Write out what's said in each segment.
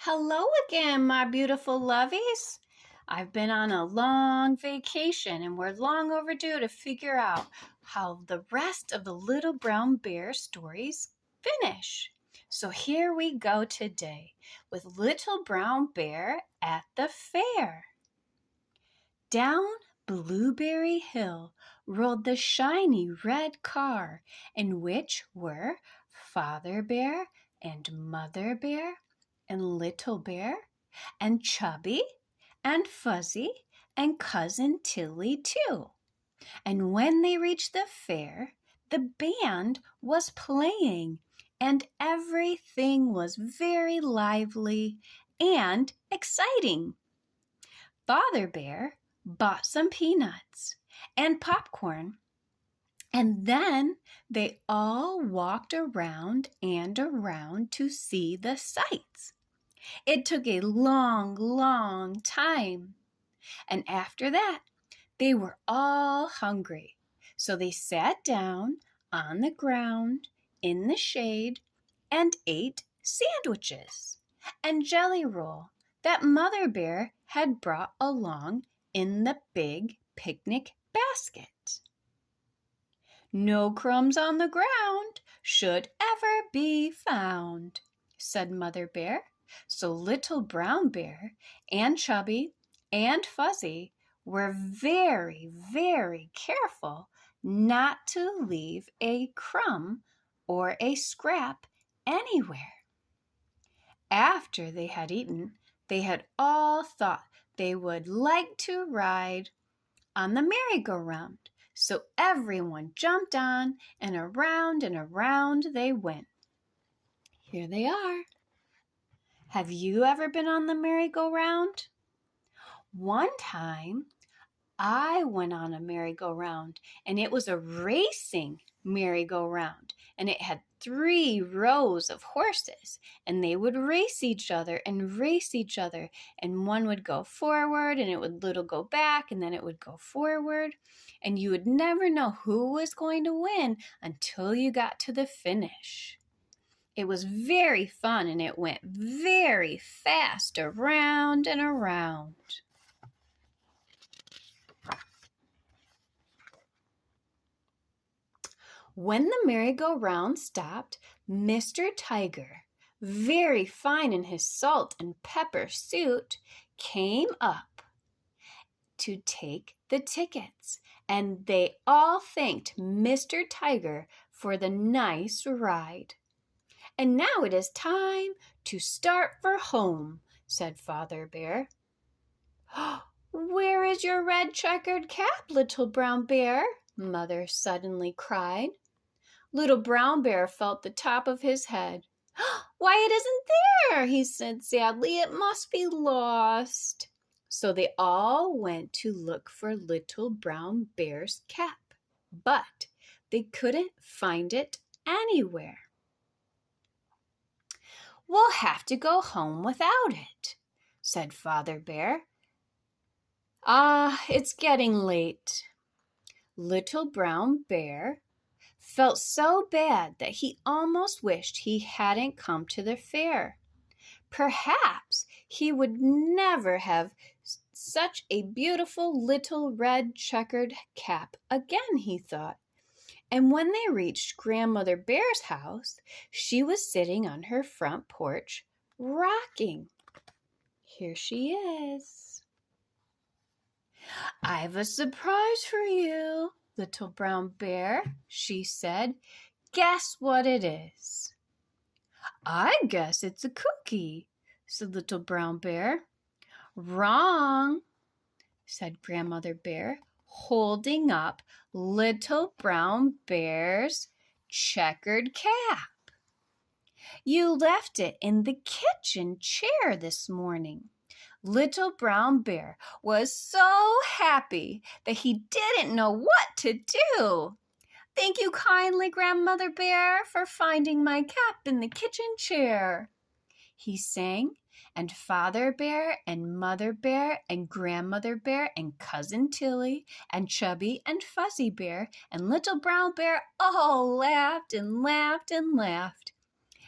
Hello again, my beautiful lovies. I've been on a long vacation and we're long overdue to figure out how the rest of the Little Brown Bear stories finish. So here we go today with Little Brown Bear at the fair. Down Blueberry Hill rolled the shiny red car in which were Father Bear and Mother Bear and Little Bear and Chubby and Fuzzy and Cousin Tilly too. And when they reached the fair, the band was playing and everything was very lively and exciting. Father Bear bought some peanuts and popcorn, and then they all walked around and around to see the sights. It took a long, long time, and after that, they were all hungry. So they sat down on the ground in the shade and ate sandwiches and jelly roll that Mother Bear had brought along in the big picnic basket. No crumbs on the ground should ever be found, said Mother Bear. So Little Brown Bear and Chubby and Fuzzy were very, very careful not to leave a crumb or a scrap anywhere. After they had eaten, they had all thought they would like to ride on the merry-go-round. So everyone jumped on and around they went. Here they are. Have you ever been on the merry-go-round? One time, I went on a merry-go-round, and it was a racing merry-go-round, and it had 3 rows of horses, and they would race each other, and one would go forward, and it would little go back, and then it would go forward, and you would never know who was going to win until you got to the finish. It was very fun, and it went very fast around and around. When the merry-go-round stopped, Mr. Tiger, very fine in his salt and pepper suit, came up to take the tickets, and they all thanked Mr. Tiger for the nice ride. And now it is time to start for home, said Father Bear. Where is your red checkered cap, Little Brown Bear? Mother suddenly cried. Little Brown Bear felt the top of his head. Why, it isn't there, he said sadly. It must be lost. So they all went to look for Little Brown Bear's cap, but they couldn't find it anywhere. We'll have to go home without it, said Father Bear. It's getting late. Little Brown Bear felt so bad that he almost wished he hadn't come to the fair. Perhaps he would never have such a beautiful little red checkered cap again, he thought. And when they reached Grandmother Bear's house, she was sitting on her front porch, rocking. Here she is. I've a surprise for you, Little Brown Bear, she said. Guess what it is? I guess it's a cookie, said Little Brown Bear. Wrong, said Grandmother Bear, holding up Little Brown Bear's checkered cap. You left it in the kitchen chair this morning. Little Brown Bear was so happy that he didn't know what to do. Thank you kindly, Grandmother Bear, for finding my cap in the kitchen chair, he sang. And Father Bear and Mother Bear and Grandmother Bear and Cousin Tilly and Chubby and Fuzzy Bear and Little Brown Bear all laughed and laughed and laughed.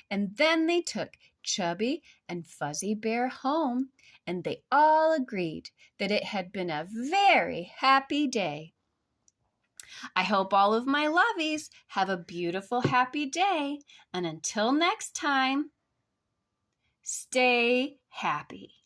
And then they took Chubby and Fuzzy Bear home, and they all agreed that it had been a very happy day. I hope all of my lovies have a beautiful, happy day, and until next time, stay happy.